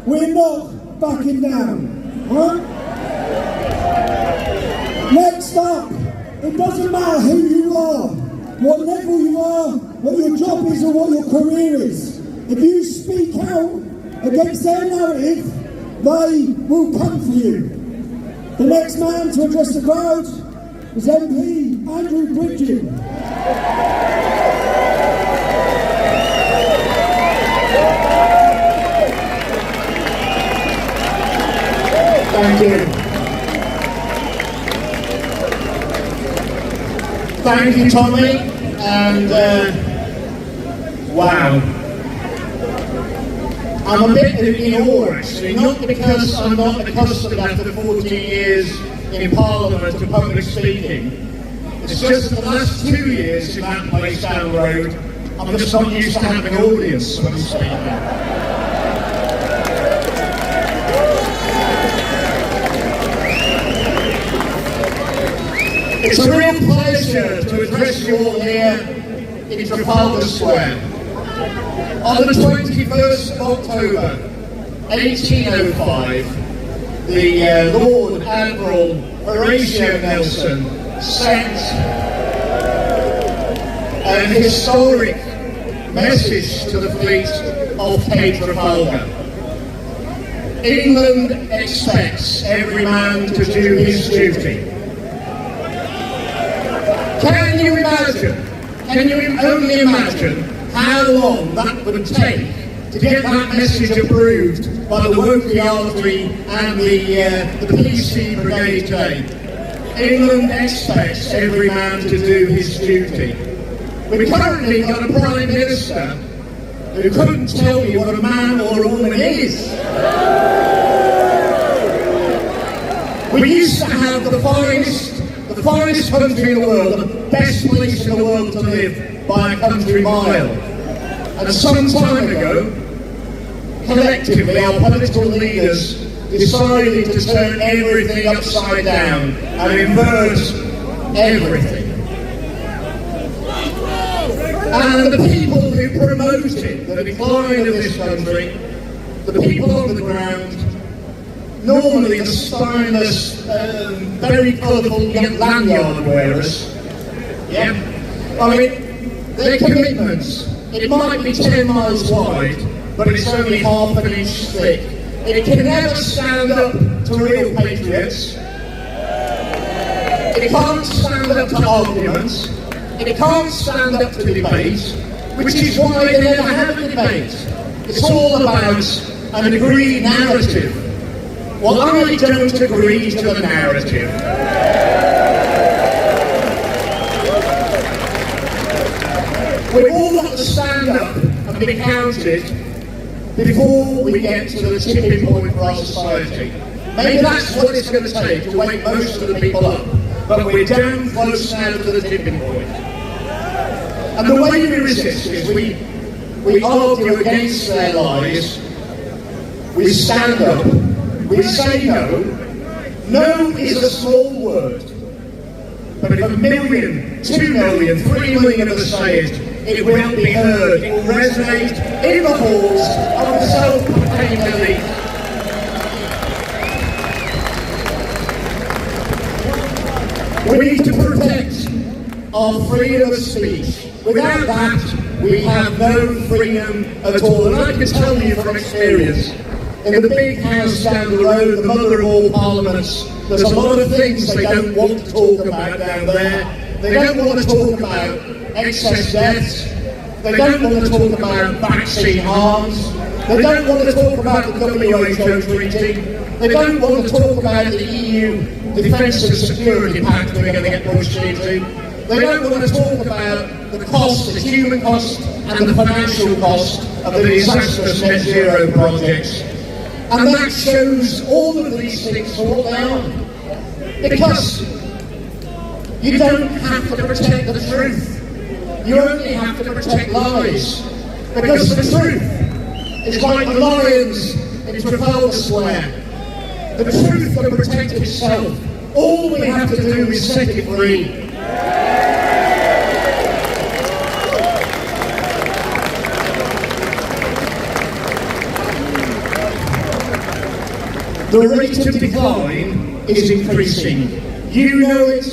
we're not backing down, right? Next up, it doesn't matter who you are, what level you are, what your job is or what your career is. If you speak out against their narrative, they will come for you. The next man to address the crowd is MP Bridgen. Thank you. Thank you, Tommy. And wow. I'm a bit in awe, actually, not because I'm not accustomed after 14 years in Parliament to public speaking. It's just that the last 2 years in that place down the road, I'm just not used to having an audience when I'm speaking. It's a real pleasure to address you all here in Trafalgar Square. On the 21st of October, 1805, the Lord Admiral Horatio Nelson sent an historic message to the fleet of Cape Trafalgar. England expects every man to do his duty. Can you only imagine how long that would take to get that message approved by the Woking Artillery and the PC Brigade today? England expects every man to do his duty. We've currently got a Prime Minister who couldn't tell me what a man or a woman is. We used to have the finest country in the world, the best place in the world to live by a country mile. And some time ago, collectively, our political leaders decided to turn everything upside down and invert everything. And the people who promoted the decline of this country, the people on the ground, normally the spineless, very colourful young lanyard wearers, I mean, their commitments, it might be 10 miles wide, but it's only half an inch thick. It can never stand up to real patriots. It can't stand up to arguments. It can't stand up to debate, which is why they never have a debate. It's all about an agreed narrative. Well, I don't agree to the narrative. We've all got to stand up and be counted before we get to the tipping point for our society. Maybe that's what it's going to take to wake most of the people up, but we're damn close now to the tipping point. And the way we resist is we argue against their lies, we stand up, we say no. No is a small word, but if 1 million, 2 million, 3 million of us say it, it will be heard. It will resonate in the halls of the self-proclaimed elite. We need to protect our freedom of speech. Without that, we have no freedom at all. And I can tell you from experience, in the big house down the road, the mother of all parliaments, there's a lot of things they don't want to talk about down there. They don't want to talk about excess deaths. They don't want to talk about vaccine harms. They don't want to talk about the WHO treaty. They don't want to talk about the EU Defence and Security Pact we're going to get pushed into. They don't want to talk about the cost, the human cost and the financial cost of the disastrous net zero projects. And that shows all of these things for what they are. Because you don't have to protect the truth. You only have to protect lies. Because the truth is like the lions in Trafalgar Square. The truth can protect itself. All we have to do is set it free. The rate of decline is increasing. You know it,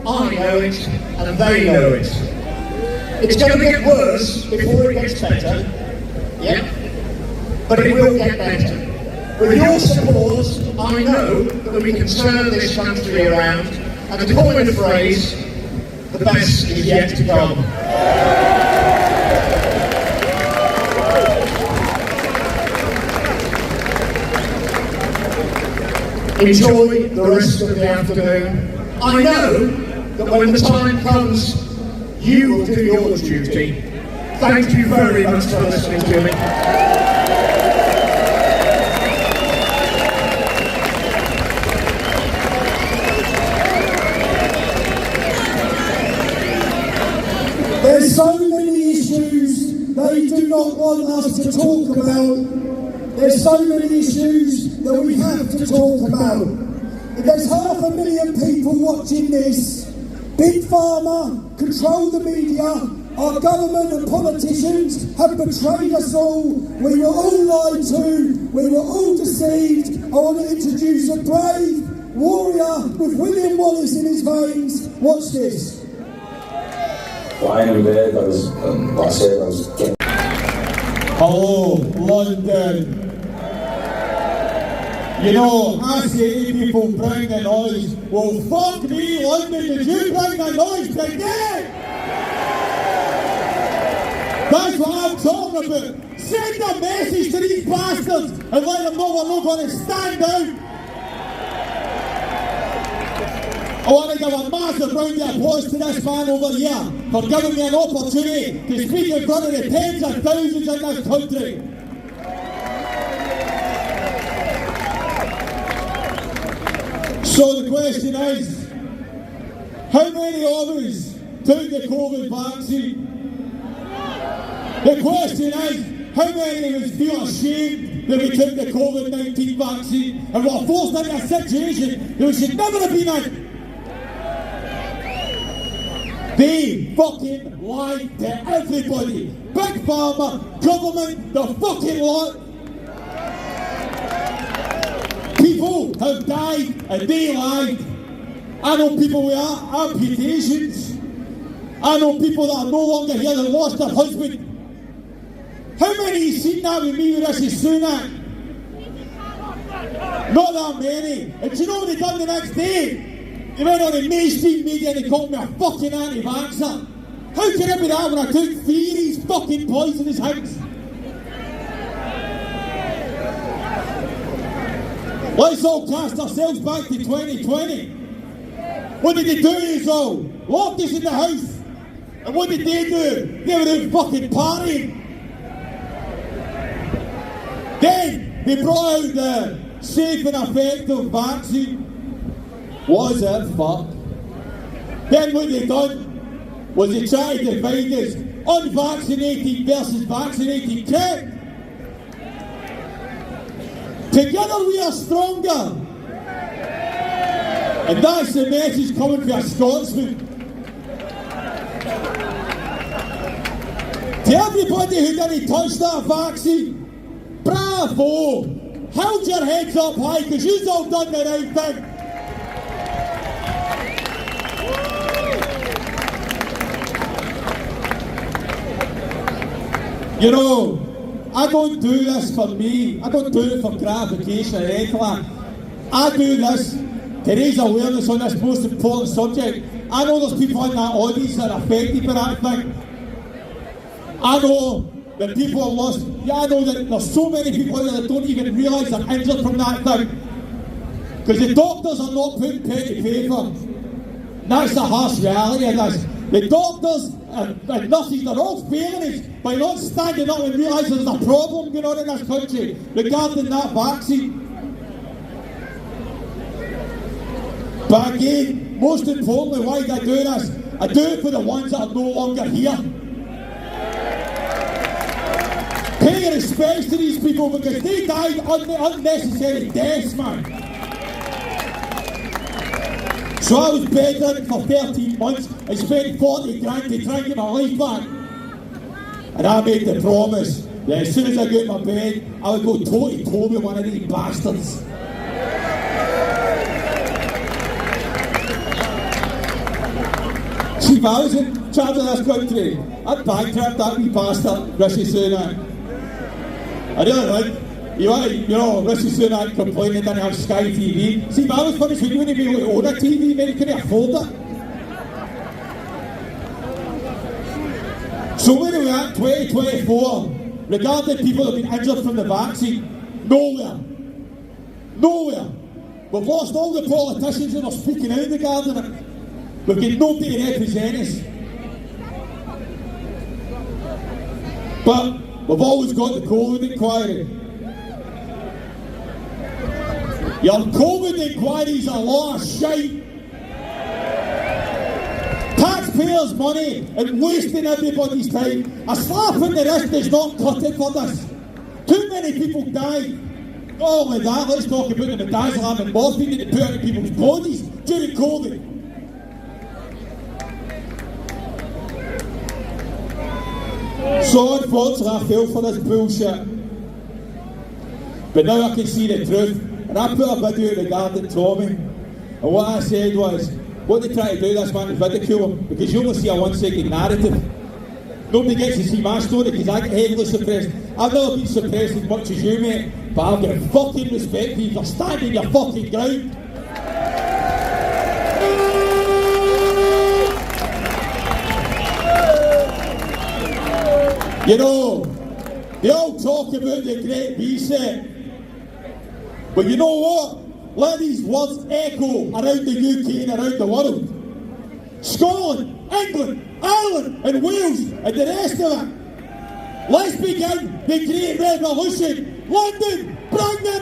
I know it, and they know it. It's going to get worse before it gets better, yeah? But it will get better. With your support, I know that we can turn this country around, and to coin a phrase, the best is yet to come. Enjoy the rest of the afternoon. I know that when the time comes, you will do your duty. Thank you very much for listening to me. There's so many issues they do not want us to talk about. There's so many issues that we have to talk about. If there's 500,000 people watching this, Big Pharma control the media, our government and politicians have betrayed us all, we were all lied to, we were all deceived. I want to introduce a brave warrior with William Wallace in his veins. Watch this. Flying in bed, I was Hello, London. You know, I say to people, bring the noise. Well, fuck me, London, did you bring the noise today? That's what I'm talking about. Send a message to these bastards and let them know we're not going to stand out. I want to give a massive round of applause to this man over here for giving me an opportunity to speak in front of the tens of thousands in this country. So the question is, how many of us took the COVID vaccine? The question is, how many of us feel ashamed that we took the COVID-19 vaccine and we're forced into a situation that we should never have been in? They fucking lied to everybody. Big Pharma, government, the fucking lot. People have died and they lied. I know people with amputations. I know people that are no longer here that lost their husband. How many of you seen that with me with Rishi Sunak? Not that many. And do you know what they done the next day? They went on the mainstream media and they called me a fucking anti-vaxxer. How can it be that when I took 3 of these fucking poisonous hits? Let's all cast ourselves back to 2020. What did they do is all? Locked us in the house. And what did they do? They were out fucking partying. Then they brought out the safe and effective vaccine. Was it fuck? Then what they done was they tried to divide us unvaccinated versus vaccinated kid. Together we are stronger. And that's the message coming from a Scotsman. To everybody who didn't touch that vaccine, bravo! Hold your heads up high because you've all done the right thing. You know, I don't do this for me. I don't do it for gratification or anything like that. I do this to raise awareness on this most important subject. I know there's people in that audience that are affected by that thing. I know that people have lost. Yeah, I know that there's so many people that don't even realise they're injured from that thing. Because the doctors are not putting pen to paper. That's the harsh reality of this. The doctors and nurses, they're all failing us by not standing up and realising there's a problem going on in this country regarding that vaccine. But again, most importantly, why do I do this? I do it for the ones that are no longer here. Pay respects to these people because they died unnecessary deaths, man. So I was bedridden for 13 months. I spent 40 grand to try and get my life back. And I made the promise that as soon as I got my bed, I would go toe to toe with one of these bastards. See, if I was in charge of this country, I'd bankrupt that wee bastard, Rishi Sunak. I really think. Rishi Sunak complaining he didn't have Sky TV. See, if I was finished, we wouldn't be able to own a TV, man, you couldn't afford it. So where are we at 2024 regarding people that have been injured from the vaccine? Nowhere. We've lost all the politicians that are speaking out regarding it. We've got nobody to represent us. But we've always got the COVID inquiry. Your COVID inquiries are a lot of shite. Taxpayers' money and wasting everybody's time. A slap in the wrist is not cut it for this. Too many people died. Oh, with that, let's talk about the midazolam and morphine that they put into people's bodies during COVID. So unfortunately, I fell for this bullshit. But now I can see the truth. And I put a video regarding Tommy. And what I said was, what they try to do this man is ridicule him, because you only see a 1 second narrative. Nobody gets to see my story because I get heavily suppressed. I've never been suppressed as much as you, mate, but I've got fucking respect for you for standing your fucking ground. You know, they all talk about the Great Reset, but you know what? Let these words echo around the UK and around the world. Scotland, England, Ireland and Wales and the rest of it. Let's begin the Great Revolution. London, bring the